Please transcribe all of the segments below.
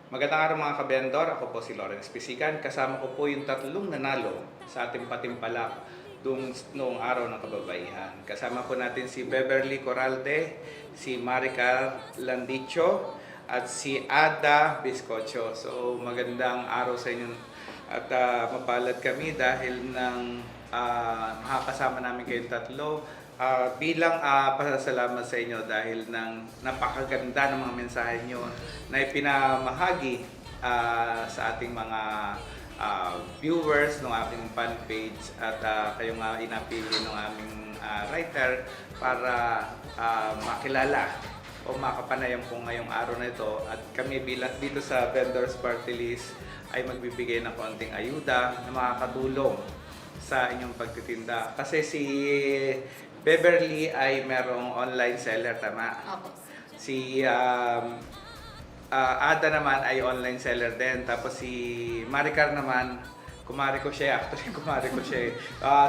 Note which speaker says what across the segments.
Speaker 1: Magandang araw mga kabendor, ako po si Lawrence Pisican. Kasama ko po yung tatlong nanalo sa ating patimpalak noong araw ng kababaihan. Kasama po natin si Beverly Coralde, si Maricar Landicho, at si Ada Biscocho. So magandang araw sa inyo at mapalad kami dahil makakasama namin kayong tatlo. Bilang pasasalamat sa inyo dahil ng napakaganda ng mga mensahe nyo na ipinamahagi sa ating mga viewers ng aking fan page at kayo nga inapili ng aming writer para makilala o makapanayam po ngayong araw na ito at kami bilang dito sa Vendors Party List ay magbibigay ng konting ayuda na makakatulong sa inyong pagtitinda. Kasi si Beverly ay merong online seller, tama?
Speaker 2: Opo.
Speaker 1: Si Ada naman ay online seller din. Tapos si Maricar naman, kumari ko siya. Actually, kumari ko siya.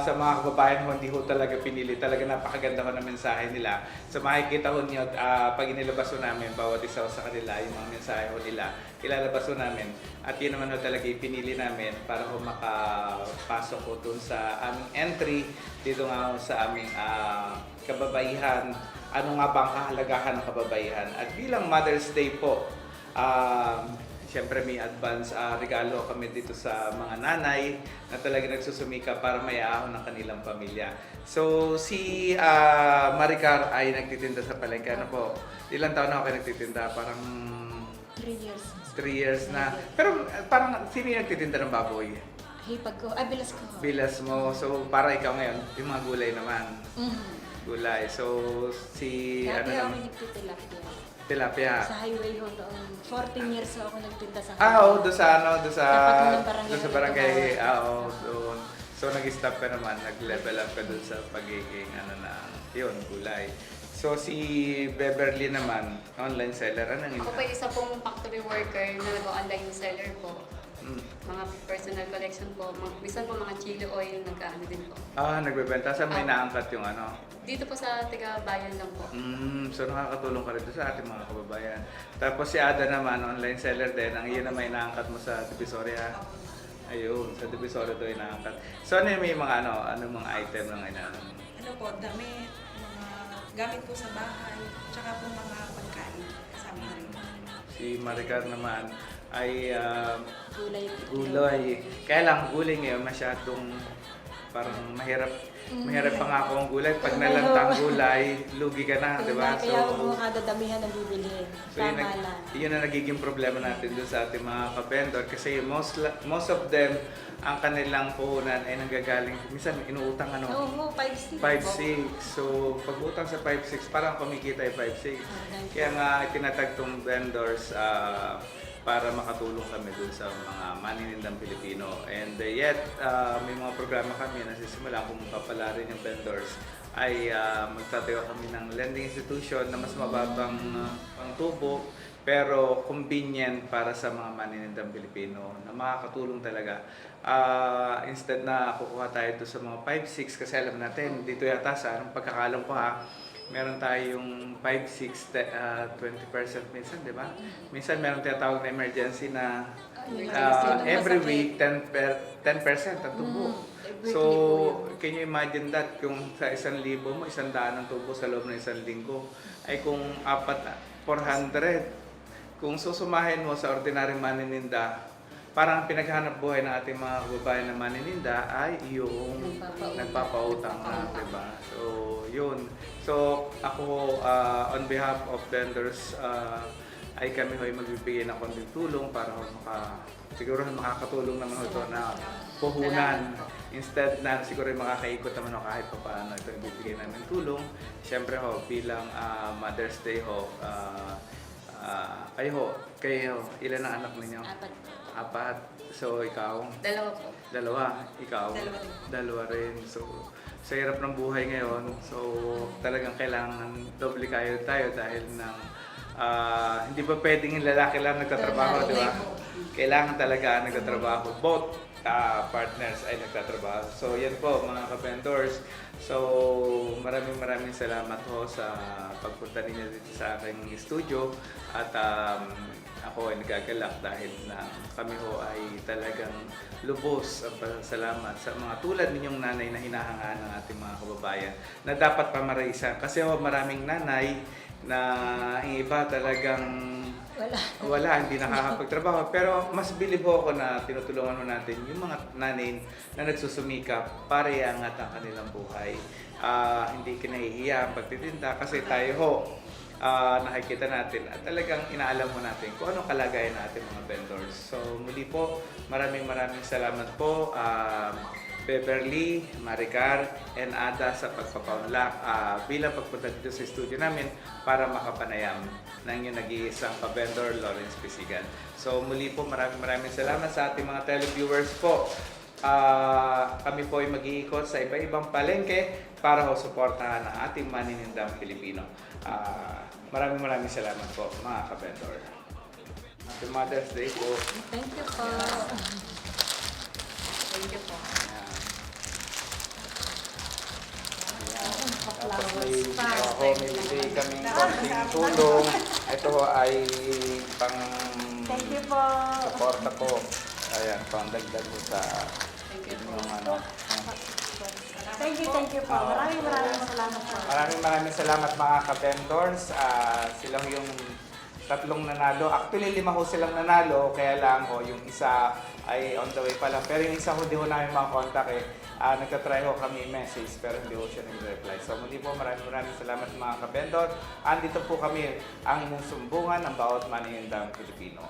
Speaker 1: Sa mga kababayan ho, hindi ho talaga pinili. Talaga napakaganda ko ng mensahe nila. So makikita ho niyo, pag inilabas ho namin, bawat isa sa kanila, yung mga mensahe ho nila, ilalabas ho namin. At yun naman ho talaga ipinili namin para ho makapasok ho dun sa aming entry dito nga ho sa aming kababaihan. Ano nga ba ang kahalagahan ng kababaihan? At bilang Mother's Day po, siyempre may advance regalo kami dito sa mga nanay na talaga nagsusumika para maiahon ng kanilang pamilya. So si Maricar ay nagtitinda sa palengke. Ano po? Ilang taon na ako kayo nagtitinda? Parang
Speaker 2: 3 years.
Speaker 1: 3 years na. Pero parang sino yung nagtitinda ng baboy?
Speaker 2: Hipag ko. Bilas ko.
Speaker 1: Bilas mo. So para ikaw ngayon, yung mga gulay naman.
Speaker 2: Mm-hmm.
Speaker 1: Gulay. So si
Speaker 2: Dati ako
Speaker 1: naman?
Speaker 2: nagtitilapia.
Speaker 1: Tilapia.
Speaker 2: Sa highway ho noon. 14 years ako nagtinda sa
Speaker 1: Oo, doon sa doon
Speaker 2: Tapat ng barangay
Speaker 1: sa
Speaker 2: na
Speaker 1: barangay,
Speaker 2: Tukawan.
Speaker 1: oo, doon. So nag-stop ka naman, nag-level up ka doon sa pagiging yun, gulay. So si Beverly naman, online seller, anong
Speaker 3: Ako po isa pong factory worker na nag-online seller po. Mga personal collection po. Minsan po mga chili oil, nagkaano din po.
Speaker 1: Nagbebenta. Saan may naangkat yung ano?
Speaker 3: Dito po sa taga-bayan lang po.
Speaker 1: So nakakatulong ka rin doon sa ating mga kababayan. Tapos si Ada naman, online seller din. Ang iyon naman inaangkat mo sa Divisoria. Ayun, sa Divisoria doon inaangkat. So ano yung may mga mga item ng
Speaker 4: Ano po, damit, mga gamit po sa bahay, tsaka po mga pagkain kasama na rin.
Speaker 1: Si Maricar naman ay
Speaker 2: Gulay.
Speaker 1: gulay. Kaya lang gulay ngayon masyadong parang mahirap pa nga ako ang gulay. Pag nalantang gulay, lugi ka na, di ba?
Speaker 2: Kaya huwag mo kadadamihan ng bibilhin. Tama lang.
Speaker 1: Yun ang nagiging problema natin doon sa ating mga kabendor kasi most of them ang kanilang puhunan ay nanggagaling, minsan inuutang
Speaker 2: Oo, 5-6.
Speaker 1: 5-6. So, pag utang sa 5-6, parang kumikita ay 5-6. Kaya nga, itinatag tong vendors para makatulong kami dun sa mga maninindang Pilipino. And yet, may mga programa kami na sisimula kung papalarin yung vendors ay magtatayo kami ng lending institution na mas mababang pang tubo pero convenient para sa mga maninindang Pilipino na makakatulong talaga. Instead na kukuha tayo ito sa mga 5-6 kasi alam natin, dito yata sa anong pagkakalam ko meron tayong 5-6, 20% minsan, di ba? Minsan meron tinatawag na emergency na every week 10% ang tubo. So, can you imagine that kung sa 1,000 mo, 100 ang tubo sa loob ng 1 linggo, ay kung 400, kung susumahin mo sa ordinaryong maninda, parang pinaghanap buhay ng ating mga kababayan na maninda ay yung nagpapautang na, diba? So, yun. So, ako, on behalf of vendors, ay kami ho'y magbibigay ng konting tulong para siguro makakatulong naman ito na puhunan. Instead na siguro makakaikot naman o kahit pa paano ito ibibigay namin tulong. Siyempre bilang Mother's Day kayo, ilan ang anak ninyo? 4. So, ikaw?
Speaker 3: 2 po.
Speaker 1: 2. Ikaw?
Speaker 4: 2
Speaker 1: 2 rin. So, sa hirap ng buhay ngayon, so talagang kailangan doble kayo tayo dahil hindi pa pwedeng yung lalaki lang nagtatrabaho, di ba? Kailangan talaga nagtatrabaho. Both partners ay nagtatrabaho. So yan po mga ka-vendors. So maraming salamat ho sa pagpunta ninyo dito sa aking studio at ako ay nagagalak dahil na kami ho ay talagang lubos ang pasasalamat sa mga tulad ninyong nanay na hinahangaan ng ating mga kababayan na dapat pamaraisan. Kasi ho maraming nanay na yung iba talagang wala, hindi nakakapagtrabaho. Pero mas bilib ho ako na tinutulungan ho natin yung mga nanay na nagsusumikap para iangat ang kanilang buhay. Hindi kinahihiya ang pagtitinda kasi tayo ho, nakikita natin at talagang inaalam mo natin kung anong kalagayan natin mga vendors. So muli po, maraming salamat po Beverly, Maricar, and Ada sa pagpapaunlak bilang pagpunta dito sa studio namin para makapanayam ng inyong nag-iisang ka-vendor, Lawrence Pisigan. So muli po, maraming salamat sa ating mga televiewers po. Kami po ay mag-iikot sa iba-ibang palengke para ho suportahan ang ating maninindang Pilipino. Maraming salamat po mga ka-vendor. Happy Mother's Day po.
Speaker 2: Thank you po.
Speaker 3: Thank you po.
Speaker 1: Tapos may bibigay kaming konting tulong. Ito ho ay pang
Speaker 2: Thank you po.
Speaker 1: suporta ko. Ayan, pang dagdag ko sa
Speaker 3: Thank you po.
Speaker 1: yung ano.
Speaker 2: Thank you po. Maraming salamat po.
Speaker 1: Maraming salamat mga ka-vendors. Silang yung tatlong nanalo. Actually, 5 ho silang nanalo. Kaya lang ho, yung isa ay on the way pa lang. Pero yung isa ho, di ho namin mga contact eh. Nagtatry ho kami message pero hindi ho siya nag-reply. So muli po, maraming salamat mga ka-vendor. Andito po kami ang inyong sumbungan ng bawat maninindang Pilipino.